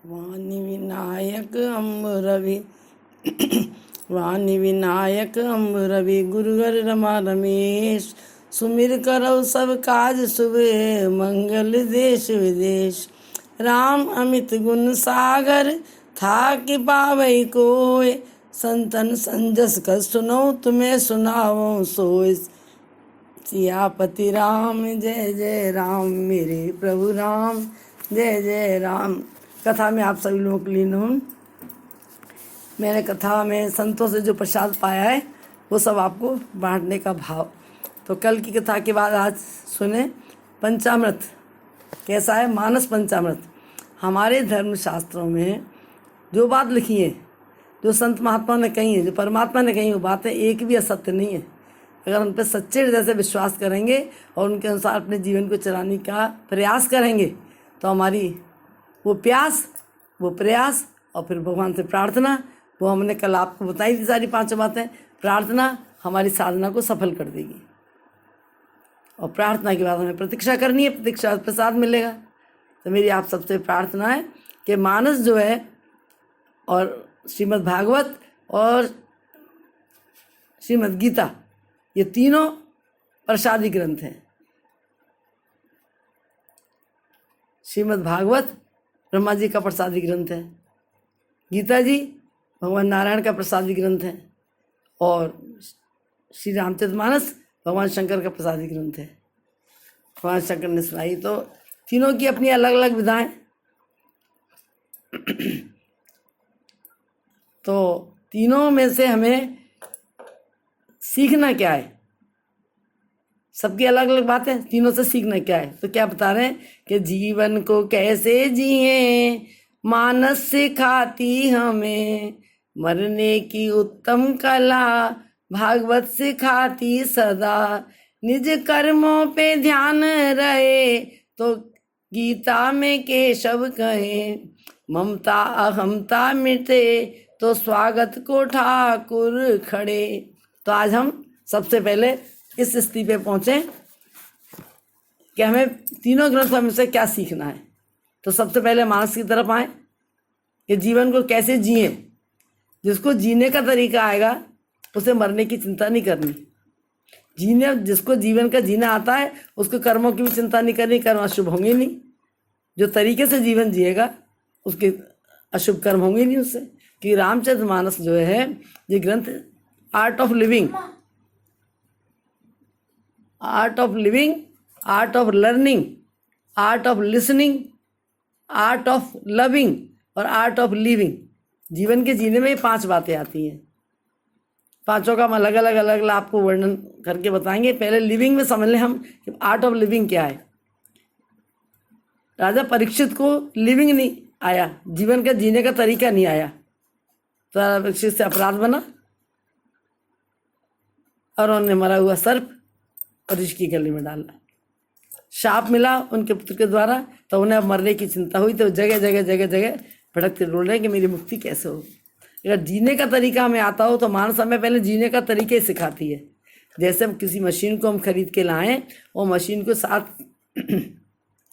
वाणी विनायक अम्बरवि वाणी विनायक अम्बरवि गुरुवर रमा रमेश। सुमिर करौ सब काज शुभ मंगल देश विदेश। राम अमित गुण सागर था कि पावै कोय। संतन संजस कर सुनो तुम्हें सुनाओ सोय। सियापति राम जय जय राम, मेरे प्रभु राम जय जय राम। कथा में आप सभी लोगों के लिए हूँ। मैंने कथा में संतों से जो प्रसाद पाया है वो सब आपको बांटने का भाव। तो कल की कथा के बाद आज सुने पंचामृत कैसा है। मानस पंचामृत हमारे धर्म शास्त्रों में जो बात लिखी है, जो संत महात्मा ने कही है, जो परमात्मा ने कही, वो बातें एक भी असत्य नहीं है। अगर उन पर सच्चे हृदय से विश्वास करेंगे और उनके अनुसार अपने जीवन को चलाने का प्रयास करेंगे तो हमारी वो प्यास, वो प्रयास और फिर भगवान से प्रार्थना, वो हमने कल आपको बताई थी सारी पांचों बातें। प्रार्थना हमारी साधना को सफल कर देगी और प्रार्थना के बाद हमें प्रतीक्षा करनी है, प्रतीक्षा प्रसाद मिलेगा। तो मेरी आप सबसे प्रार्थना है कि मानस जो है और श्रीमद् भागवत और श्रीमद् गीता, ये तीनों प्रसादी ग्रंथ हैं। श्रीमद् भागवत ब्रह्मा जी का प्रसादी ग्रंथ है, गीता जी भगवान नारायण का प्रसादी ग्रंथ है और श्री रामचरितमानस भगवान शंकर का प्रसादी ग्रंथ है। भगवान शंकर ने सुनाई, तो तीनों की अपनी अलग अलग विधाएं। तो तीनों में से हमें सीखना क्या है, सबकी अलग अलग बातें, तीनों से सीखना क्या है। तो क्या बता रहे हैं कि जीवन को कैसे जिए मानस सिखाती हमें, मरने की उत्तम कला भागवत सिखाती सदा। निज कर्मों पे ध्यान रहे तो गीता में केशव कहे, ममता अहमता मिटे तो स्वागत को ठाकुर खड़े। तो आज हम सबसे पहले इस स्थिति पे पहुंचे कि हमें तीनों ग्रंथों में से क्या सीखना है। तो सबसे पहले मानस की तरफ आए कि जीवन को कैसे जिए। जिसको जीने का तरीका आएगा उसे मरने की चिंता नहीं करनी। जिसको जीवन का जीना आता है उसको कर्मों की भी चिंता नहीं करनी, कर्म अशुभ होंगे नहीं। जो तरीके से जीवन जिएगा उसके अशुभ कर्म होंगे नहीं उससे। कि रामचरितमानस जो है ये ग्रंथ art of living, art of living, art of learning, art of listening, art of loving और आर्ट ऑफ लिविंग। जीवन के जीने में ये 5 बातें आती हैं। पांचों का हम अलग अलग आपको वर्णन करके बताएंगे। पहले लिविंग में समझ लें हम कि आर्ट ऑफ लिविंग क्या है। राजा परीक्षित को लिविंग नहीं आया, जीवन का जीने का तरीका नहीं आया, तो राजा परीक्षित से अपराध बना और उन्होंने मरा हुआ सर्प और ऋषि की गले में डाला। शाप मिला उनके पुत्र के द्वारा, तो उन्हें अब मरने की चिंता हुई। तो जगह जगह जगह जगह भटकते बोल रहे हैं कि मेरी मुक्ति कैसे हो। अगर जीने का तरीका हमें आता हो तो मानस हमें पहले जीने का तरीके सिखाती है। जैसे हम किसी मशीन को हम खरीद के लाएं और मशीन को साथ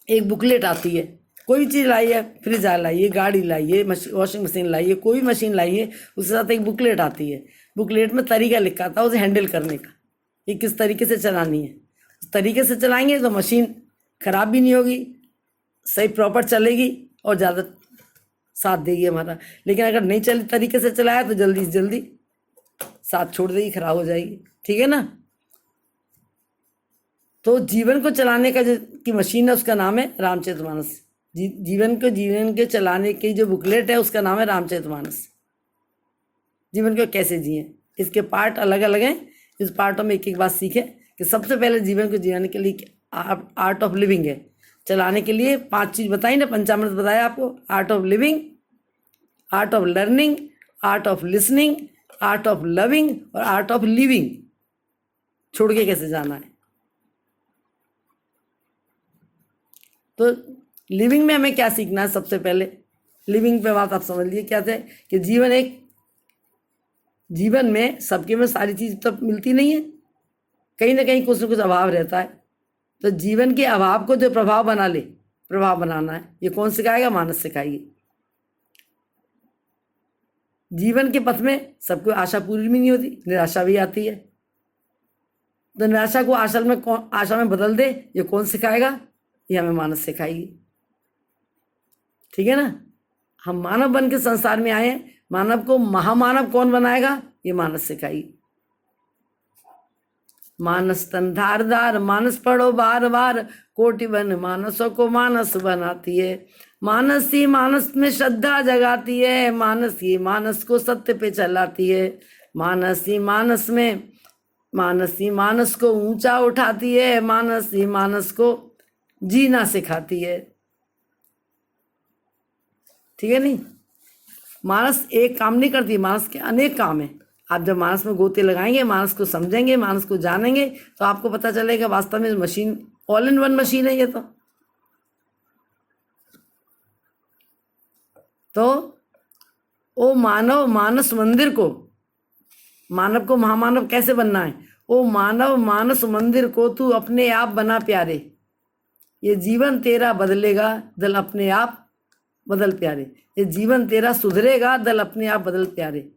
एक बुकलेट आती है। कोई भी चीज़ लाइए, फ्रिज लाइए, गाड़ी लाइए, वॉशिंग मशीन लाइए, कोई भी मशीन लाइए, उसके साथ एक बुकलेट आती है। बुकलेट में तरीका लिखा था उसे हैंडल करने का, ये किस तरीके से चलानी है। उस तरीके से चलाएंगे तो मशीन खराब भी नहीं होगी, सही प्रॉपर चलेगी और ज़्यादा साथ देगी हमारा। लेकिन अगर नहीं चल तरीके से चलाया तो जल्दी से जल्दी साथ छोड़ देगी, खराब हो जाएगी। ठीक है ना। तो जीवन को चलाने का जो की मशीन है उसका नाम है रामचरितमानस। जीवन के चलाने की जो बुकलेट है उसका नाम है रामचरितमानस। जीवन को कैसे जिए, इसके पार्ट अलग अलग हैं। इस पार्टों में एक एक बात सीखें कि सबसे पहले जीवन को जीने के लिए आर्ट ऑफ लिविंग है। चलाने के लिए 5 चीज़ बताई ना, पंचामृत बताया आपको। Art of living, art of learning, art of listening, art of loving और आर्ट ऑफ लिविंग। छोड़ के कैसे जाना है। तो लिविंग में हमें क्या सीखना है। सबसे पहले लिविंग पे बात आप समझ लिए क्या थे कि जीवन में सबके में सारी चीज़ तो मिलती नहीं है, कहीं ना कहीं कुछ न कुछ अभाव रहता है। तो जीवन के अभाव को जो प्रभाव बनाना है, ये कौन सिखाएगा। मानस सिखाएगी। जीवन के पथ में सबको आशा पूरी भी नहीं होती, निराशा भी आती है। तो निराशा को आशा में बदल दे, ये कौन सिखाएगा? ये हमें मानस सिखाएगी। ठीक है ना? हम मानव बन के संसार में आए, मानव को महामानव कौन बनाएगा? ये मानस सिखाएगी। मानस तन धार धार, मानस पढ़ो बार बार, कोटि बन मानसों को मानस बनाती है। मानस ही मानस में श्रद्धा जगाती है, मानस ही मानस को सत्य पे चलाती है। मानस ही मानस को ऊंचा उठाती है, मानस ही मानस को जीना सिखाती है। ठीक है नहीं? मानस एक काम नहीं करती, मानस के अनेक काम है। आप जब मानस में गोते लगाएंगे, मानस को समझेंगे, मानस को जानेंगे, तो आपको पता चलेगा वास्तव में machine all in one machine है ये। तो ओ मानव मानस मंदिर को, मानव को महामानव कैसे बनना है? ओ मानव मानस मंदिर को तू अपने आप बना प्यारे, ये जीवन तेरा बदलेगा, दल अपने आप बदल प्यारे। ये जीवन तेरा सुधरेगा, दल अपने आप बदल प्यारे।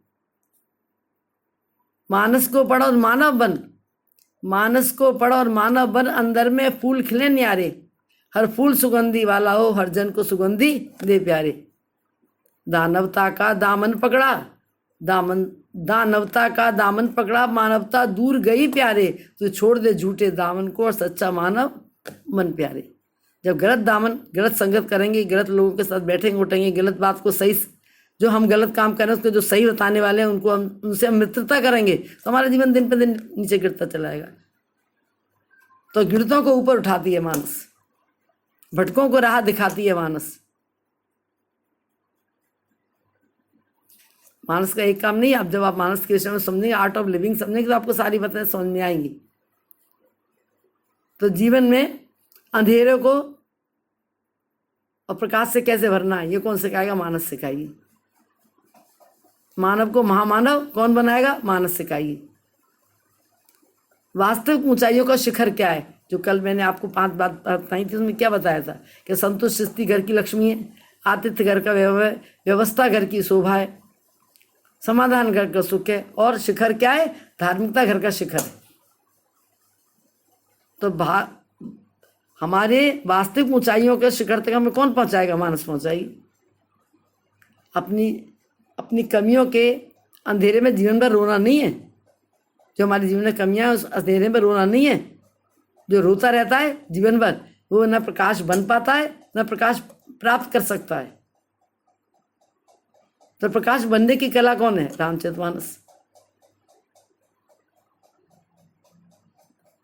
मानस को पढ़ और मानव बन, मानस को पढ़ और मानव बन, अंदर में फूल खिले न्यारे, हर फूल सुगंधी वाला हो, हर जन को सुगंधी दे प्यारे। दानवता का दामन पकड़ा, दानवता का दामन पकड़ा, मानवता दूर गई प्यारे, तो छोड़ दे झूठे दामन को और सच्चा मानव मन प्यारे। जब गलत संगत करेंगे, गलत लोगों के साथ बैठेंगे उठेंगे, गलत बात को सही, जो हम गलत काम करें उसको जो सही बताने वाले हैं उनसे हम मित्रता करेंगे, तो हमारा जीवन दिन पे दिन नीचे गिरता चलाएगा। तो गिरतों को ऊपर उठाती है मानस, भटकों को राह दिखाती है मानस। मानस का एक काम नहीं, आप जब आप मानस के विषय में समझेंगे, आर्ट ऑफ लिविंग समझेंगे, तो आपको सारी बातें समझ में आएंगी। तो जीवन में अंधेरे को और प्रकाश से कैसे भरना है, ये कौन सिखाएगा? मानस सिखाएगी। मानव को महामानव कौन बनाएगा? मानस सिखाएगी। वास्तविक ऊंचाइयों का शिखर क्या है? जो कल मैंने आपको 5 बात बताई थी, उसमें क्या बताया था कि संतुष्ट स्थिति घर की लक्ष्मी है, आतिथ्य घर का वैभव, व्यवस्था घर की शोभा है, समाधान घर का सुख है, और शिखर क्या है? धार्मिकता घर का शिखर है। तो हमारे वास्तविक ऊंचाइयों के शिखर तक हमें कौन पहुंचाएगा? मानस पहुंचाएगी। अपनी कमियों के अंधेरे में जीवन भर रोना नहीं है। जो हमारे जीवन में कमियां है, उस अंधेरे में रोना नहीं है। जो रोता रहता है जीवन भर, वो न प्रकाश बन पाता है, न प्रकाश प्राप्त कर सकता है। तो प्रकाश बनने की कला कौन है? रामचरितमानस।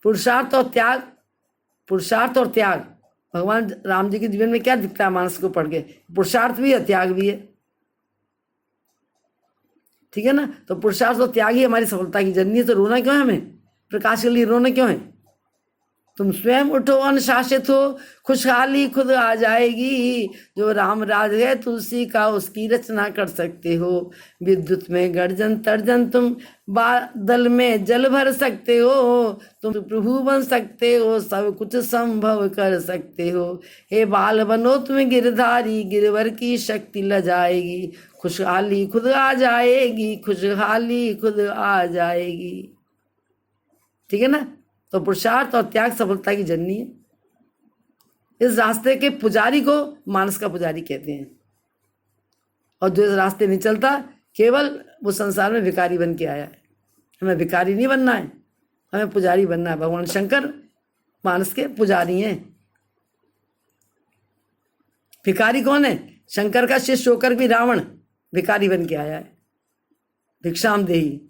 पुरुषार्थ और त्याग, भगवान राम जी के जीवन में क्या दिखता है मानस को पढ़ के? पुरुषार्थ भी है, त्याग भी है। ठीक है ना? तो पुरुषार्थ और त्याग ही हमारी सफलता की जर्नी है। तो रोना क्यों है हमें? प्रकाश के लिए रोना क्यों है? तुम स्वयं उठो, अनुशासित हो, खुशहाली खुद आ जाएगी। जो राम राज है तुलसी का, उसकी रचना कर सकते हो। विद्युत में गर्जन तर्जन, तुम बादल में जल भर सकते हो। तुम प्रभु बन सकते हो, सब कुछ संभव कर सकते हो। हे बाल बनो तुम गिरधारी, गिरवर की शक्ति ल जाएगी। खुशहाली खुद आ जाएगी, खुशहाली खुद आ जाएगी। ठीक है ना? तो पुरुषार्थ और त्याग सफलता की जर्नी है। इस रास्ते के पुजारी को मानस का पुजारी कहते हैं। और जो इस रास्ते नहीं चलता, केवल वो संसार में भिखारी बन के आया है। हमें भिखारी नहीं बनना है, हमें पुजारी बनना है। भगवान शंकर मानस के पुजारी हैं। भिखारी कौन है? शंकर का शिष्य होकर भी रावण भिखारी बन के आया है। भिक्षाम देही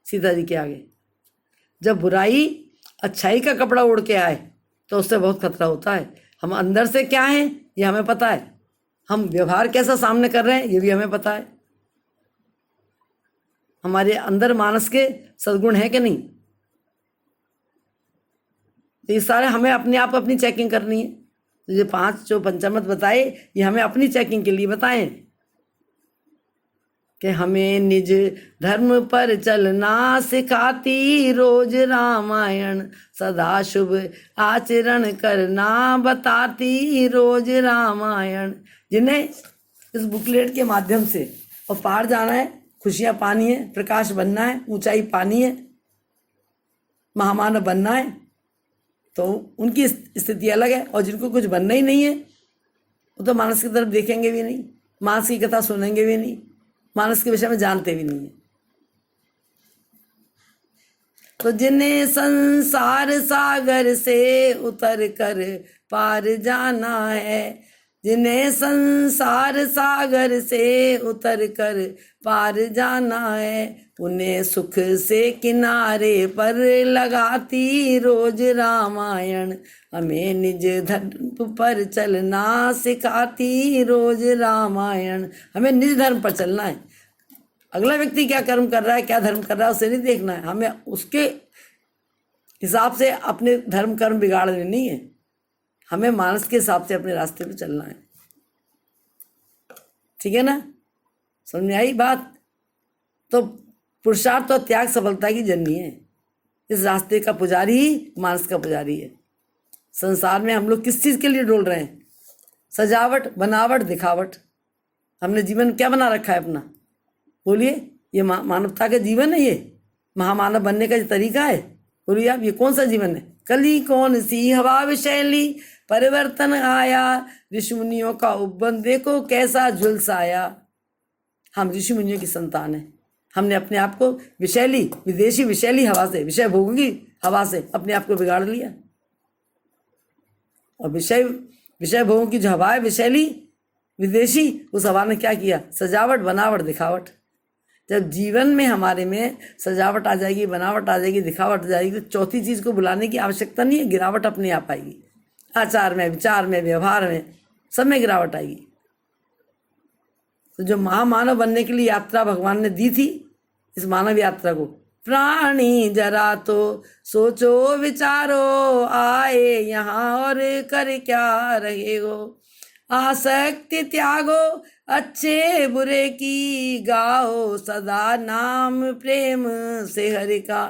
सीता जी के आगे। जब बुराई अच्छाई का कपड़ा ओढ़ के आए तो उससे बहुत खतरा होता है। हम अंदर से क्या हैं ये हमें पता है, हम व्यवहार कैसा सामने कर रहे हैं ये भी हमें पता है। हमारे अंदर मानस के सद्गुण है कि नहीं, तो ये सारे हमें अपने आप अपनी चेकिंग करनी है। तो ये 5 जो पंचामृत बताए, ये हमें अपनी चेकिंग के लिए बताएं कि हमें निज धर्म पर चलना सिखाती रोज रामायण, सदा शुभ आचरण करना बताती रोज रामायण। जिन्हें इस बुकलेट के माध्यम से और पार जाना है, खुशियां पानी है, प्रकाश बनना है, ऊंचाई पानी है, महामानव बनना है, तो उनकी स्थिति अलग है। और जिनको कुछ बनना ही नहीं है वो तो मानस की तरफ देखेंगे भी नहीं, मानस की कथा सुनेंगे भी नहीं, मानस के विषय में जानते भी नहीं है। तो जिन्हें संसार सागर से उतर कर पार जाना है, जिन्हें संसार सागर से उतर कर पार जाना है, उन्हें सुख से किनारे पर लगाती रोज रामायण, हमें निज धर्म पर चलना सिखाती रोज रामायण। हमें निज धर्म पर चलना है। अगला व्यक्ति क्या कर्म कर रहा है, क्या धर्म कर रहा है, उसे नहीं देखना है। हमें उसके हिसाब से अपने धर्म कर्म बिगाड़ने नहीं है, हमें मानस के हिसाब से अपने रास्ते पे चलना है। ठीक है ना, समझ में आई बात? तो पुरुषार्थ और त्याग सफलता की जननी है। इस रास्ते का पुजारी ही मानस का पुजारी है। संसार में हम लोग किस चीज के लिए डोल रहे हैं? सजावट, बनावट, दिखावट। हमने जीवन क्या बना रखा है अपना? बोलिए, ये मानवता का जीवन है? ये महामानव बनने का तरीका है? बोलिए आप, ये कौन सा जीवन है? कली कौन सी हवा विशैली परिवर्तन आया, ऋषि मुनियों का उपबंध देखो कैसा झुलसाया। हम ऋषि मुनियों की संतान है। हमने अपने आप को विशैली, विदेशी विशैली हवा से, विषय भोगों की हवा से अपने आप को बिगाड़ लिया। और विषय भोगों की जो हवा है विशैली, विदेशी, उस हवा ने क्या किया? सजावट, बनावट, दिखावट। जब जीवन में हमारे में सजावट आ जाएगी, बनावट आ जाएगी, दिखावट आ जाएगी, तो चौथी चीज को बुलाने की आवश्यकता नहीं है, गिरावट अपने आप आएगी। आचार में, विचार में, व्यवहार में, सब में गिरावट आएगी। तो जो महामानव बनने के लिए यात्रा भगवान ने दी थी, इस मानव यात्रा को, प्राणी जरा तो सोचो विचारो, आए यहाँ और कर क्या रहे हो, आसक्ति त्यागो अच्छे बुरे की, गाओ सदा नाम प्रेम से हरि का।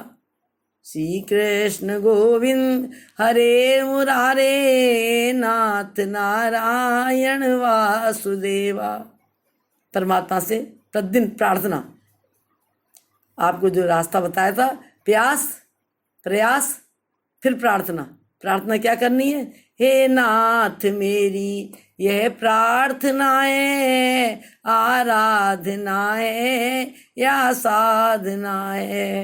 श्री कृष्ण गोविंद हरे मुरारे, नाथ नारायण वासुदेवा। परमात्मा से प्रतिदिन प्रार्थना। आपको जो रास्ता बताया था, प्यास, प्रयास, फिर प्रार्थना। प्रार्थना क्या करनी है? हे नाथ मेरी यह प्रार्थना है, आराधना है या साधना है,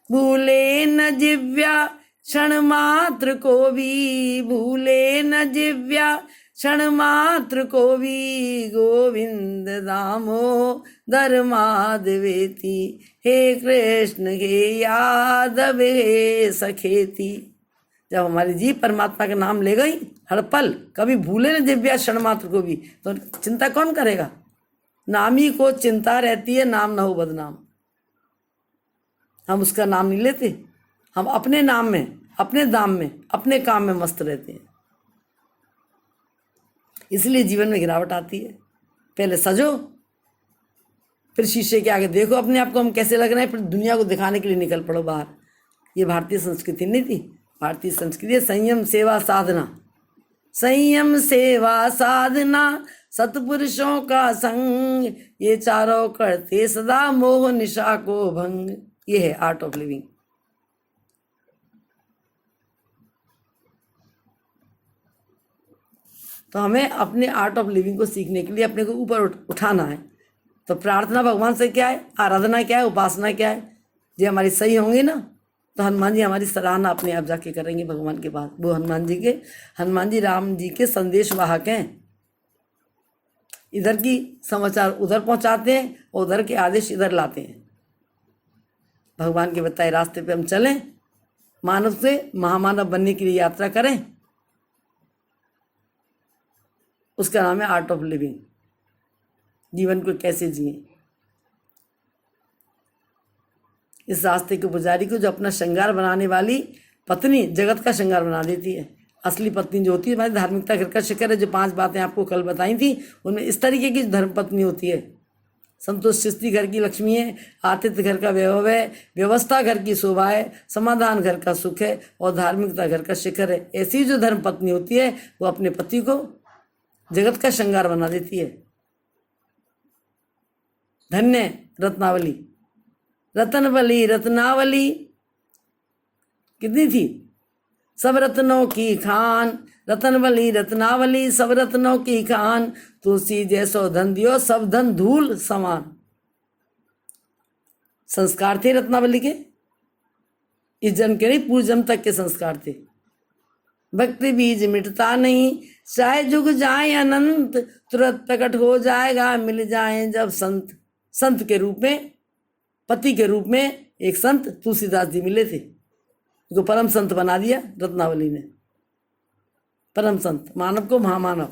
भूले न जिव्या क्षण मात्र को भी, भूले न जिव्या क्षण मात्र को भी, गोविंद दामोदर माधवेति, हे कृष्ण हे यादव हे सखेति। जब हमारी जीव परमात्मा का नाम ले गई हर पल, कभी भूले न जिव्या क्षण मात्र को भी, तो चिंता कौन करेगा? नामी को चिंता रहती है, नाम न हो बदनाम। हम उसका नाम नहीं लेते, हम अपने नाम में, अपने दाम में, अपने काम में मस्त रहते हैं। इसलिए जीवन में गिरावट आती है। पहले सजो, फिर शीशे के आगे देखो अपने आप को हम कैसे लग रहे हैं, फिर दुनिया को दिखाने के लिए निकल पड़ो बाहर। ये भारतीय संस्कृति नहीं थी। भारतीय संस्कृति है संयम सेवा साधना, संयम सेवा साधना, सतपुरुषों का संग, ये चारों करते सदा मोह निशा को भंग। ये है आर्ट ऑफ लिविंग। तो हमें अपने आर्ट ऑफ लिविंग को सीखने के लिए अपने को ऊपर उठाना है। तो प्रार्थना भगवान से क्या है, आराधना क्या है, उपासना क्या है, ये हमारी सही होंगी ना, तो हनुमान जी हमारी सराहना अपने आप जाके करेंगे भगवान के पास। वो हनुमान जी राम जी के संदेश वाहक हैं। इधर की समाचार उधर पहुंचाते हैं और उधर के आदेश इधर लाते हैं। भगवान के बताए रास्ते पे हम चलें, मानव से महामानव बनने के लिए यात्रा करें। उसका नाम है आर्ट ऑफ लिविंग। जीवन को कैसे जिए, इस रास्ते के पुजारी को, जो अपना श्रृंगार बनाने वाली पत्नी जगत का श्रृंगार बना देती है। असली पत्नी जो होती है, हमारी धार्मिकता घर का शिखर है। जो 5 बातें आपको कल बताई थी, उनमें इस तरीके की धर्म पत्नी होती है। संतोष शिष्टि घर की लक्ष्मी है, आतिथ्य घर का वैभव है, व्यवस्था घर की शोभा है, समाधान घर का सुख है, और धार्मिकता घर का शिखर है। ऐसी जो धर्म पत्नी होती है, वो अपने पति को जगत का श्रृंगार बना देती है। धन्य रत्नावली, रतनवली रत्नावली कितनी थी? सब रत्नों की खान, रतनवली रत्नावली सब रत्नों की खान, तुलसी जैसो धन दियो सब धन धूल समान। संस्कार थे रत्नावली के, इस जन्म के नहीं पूर्व जन्म तक के संस्कार थे। भक्ति बीज मिटता नहीं, चाहे जुग जाए अनंत, तुरंत प्रकट हो जाएगा मिल जाए जब संत। संत के रूप में, पति के रूप में एक संत तुलसीदास जी मिले थे, जो परम संत बना दिया रत्नावली ने। परम संत, मानव को महामानव।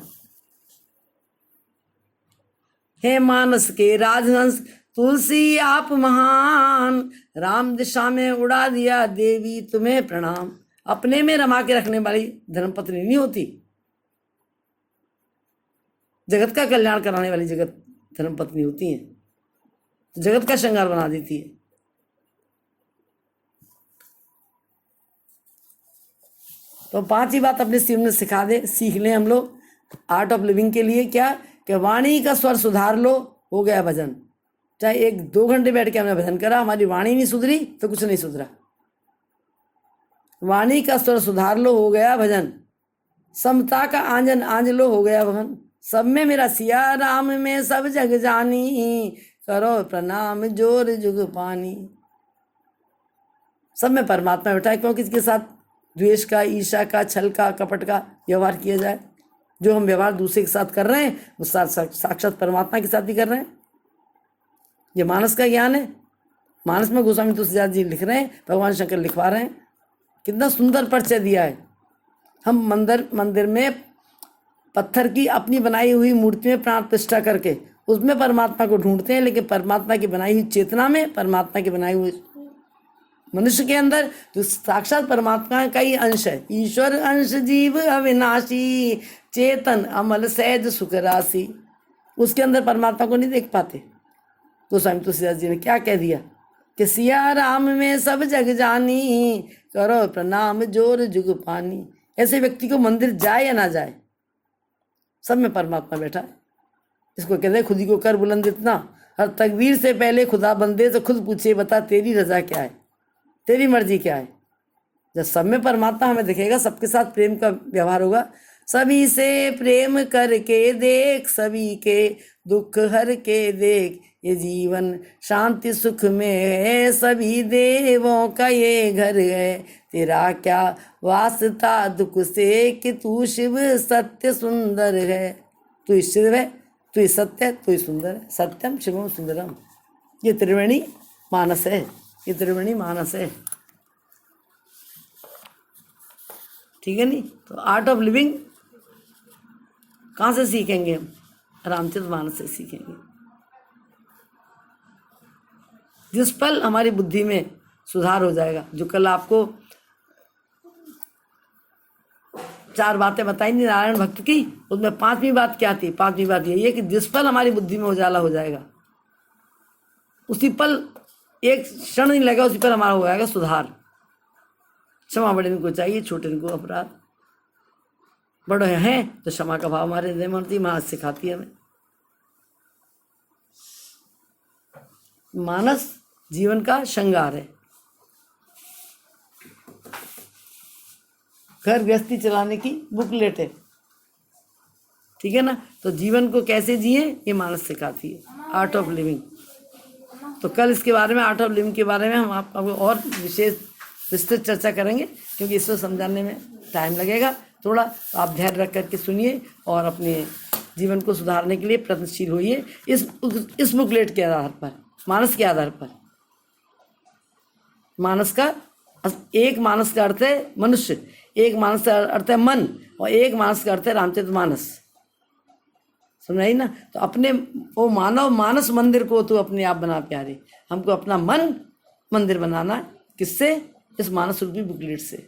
हे मानस के राजहंस तुलसी आप महान, राम दिशा में उड़ा दिया देवी तुम्हें प्रणाम। अपने में रमा के रखने वाली धर्मपत्नी नहीं होती, जगत का कल्याण कराने वाली जगत धर्मपत्नी होती है, जगत का श्रृंगार बना देती है। तो 5 ही बात अपने जीवन में सिखा दे, सीख लें हम लोग आर्ट ऑफ लिविंग के लिए। क्या कि वाणी का स्वर सुधार लो, हो गया भजन। चाहे 1-2 घंटे बैठ के हमने भजन करा, हमारी वाणी नहीं सुधरी तो कुछ नहीं सुधरा। वाणी का स्वर सुधार लो, हो गया भजन। समता का आंजन आंज लो, हो गया भवन। सब में मेरा सिया राम में सब जग जानी, करो प्रणाम जोर जुग पानी। सब में परमात्मा बैठा है, क्यों किसी के साथ द्वेष का, ईर्ष्या का, छल का, कपट का व्यवहार किया जाए। जो हम व्यवहार दूसरे के साथ कर रहे हैं वो साक्षात परमात्मा के साथ भी कर रहे हैं। ये मानस का ज्ञान है। मानस में गोस्वामी तुलसीदास जी लिख रहे हैं, भगवान शंकर लिखवा रहे हैं। कितना सुंदर परिचय दिया है। हम मंदिर में पत्थर की अपनी बनाई हुई मूर्ति में प्राण प्रतिष्ठा करके उसमें परमात्मा को ढूंढते हैं, लेकिन परमात्मा की बनाई हुई चेतना में, परमात्मा की बनाई हुई मनुष्य के अंदर जो साक्षात परमात्मा का ही अंश है। ईश्वर अंश जीव अविनाशी, चेतन अमल सहज सुख राशि। उसके अंदर परमात्मा को नहीं देख पाते। तो स्वामी तुलसीदास जी ने क्या कह दिया कि सिया राम में सब जग जानी, करो प्रणाम जोर जुग पानी। ऐसे व्यक्ति को मंदिर जाए या ना जाए, सब में परमात्मा बैठा है। इसको कहते हैं खुद ही को कर बुलंद इतना, हर तकबीर से पहले खुदा बंदे तो खुद पूछे बता तेरी रजा क्या है, तेरी मर्जी क्या है। जब सब में परमात्मा हमें दिखेगा, सबके साथ प्रेम का व्यवहार होगा। सभी से प्रेम करके देख, सभी के दुख हर के देख, ये जीवन शांति सुख में है, सभी देवों का ये घर है। तेरा क्या वास्ता दुख से कि तू शिव सत्य सुंदर है। तू शिव है, तू सत्य है, तू सुंदर है। सत्यम शिवम सुंदरम, ये त्रिवेणी मानस है, ये त्रिवेणी मानस है। ठीक है नहीं? तो आर्ट ऑफ लिविंग कहाँ से सीखेंगे हम? रामचरितमानस से सीखेंगे। जिस पल हमारी बुद्धि में सुधार हो जाएगा, जो कल आपको 4 बातें बताई नहीं नारायण भक्त की, उसमें 5वीं बात क्या थी? 5वीं बात यही है कि जिस पल हमारी बुद्धि में उजाला हो जाएगा, उसी पल, एक क्षण नहीं लगेगा, उसी पर हमारा हो जाएगा सुधार। क्षमा बड़े को चाहिए, छोटे को अपराध। बड़े हैं तो क्षमा का भाव हमारे हृदय में होती, मां सिखाती है हमें। मानस जीवन का श्रृंगार है। घर गृहस्थी चलाने की बुकलेट है। ठीक है ना? तो जीवन को कैसे जिए ये मानस सिखाती है, आर्ट ऑफ लिविंग। तो कल इसके बारे में, आर्ट ऑफ लिविंग के बारे में हम आपको और विशेष विस्तृत चर्चा करेंगे, क्योंकि इसको समझाने में टाइम लगेगा थोड़ा। तो आप ध्यान रख करके सुनिए और अपने जीवन को सुधारने के लिए प्रयत्नशील होइए इस बुकलेट के आधार पर, मानस के आधार पर। मानस का एक मानस का अर्थ है मनुष्य, एक मानस का अर्थ है मन, और एक मानस का अर्थ है रामचरितमानस। समझ ना? तो अपने वो मानव मानस मंदिर को तो अपने आप बना प्यारे। हमको अपना मन मंदिर बनाना है। किससे? इस मानस रूपी बुकलेट से,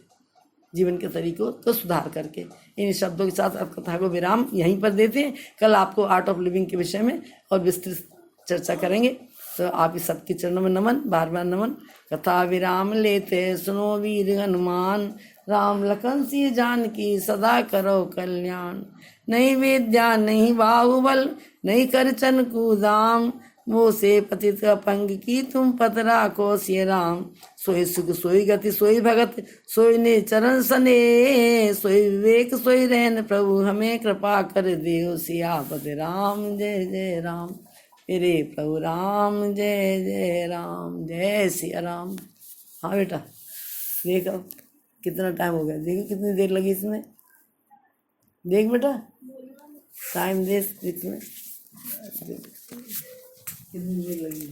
जीवन के तरीकों को सुधार करके। इन शब्दों के साथ अब कथा को विराम यहीं पर देते हैं। कल आपको आर्ट ऑफ लिविंग के विषय में और विस्तृत चर्चा करेंगे। तो आप इस सबके चरणों में नमन, बार बार नमन। कथा विराम लेते सुनो वीर हनुमान, राम लखन सिंह जानकी सदा करो कल्याण। नहीं विद्या नहीं बाहुबल, नहीं करचन कूदाम, मोह से पतित अपंग की तुम पत राखो सिय राम। सोई सुख सोई गति सोई भगत सोई ने चरण सने। सोई विवेक सोई रहन प्रभु हमें कृपा कर देव। सियापति राम जय जय राम। मेरे प्रभु राम जय जय राम। जय सिया राम। हाँ बेटा देख अब कितना टाइम हो गया, देखो कितनी देर लगी इसमें। देख बेटा टाइम देख इसमें कितनी देर लगी।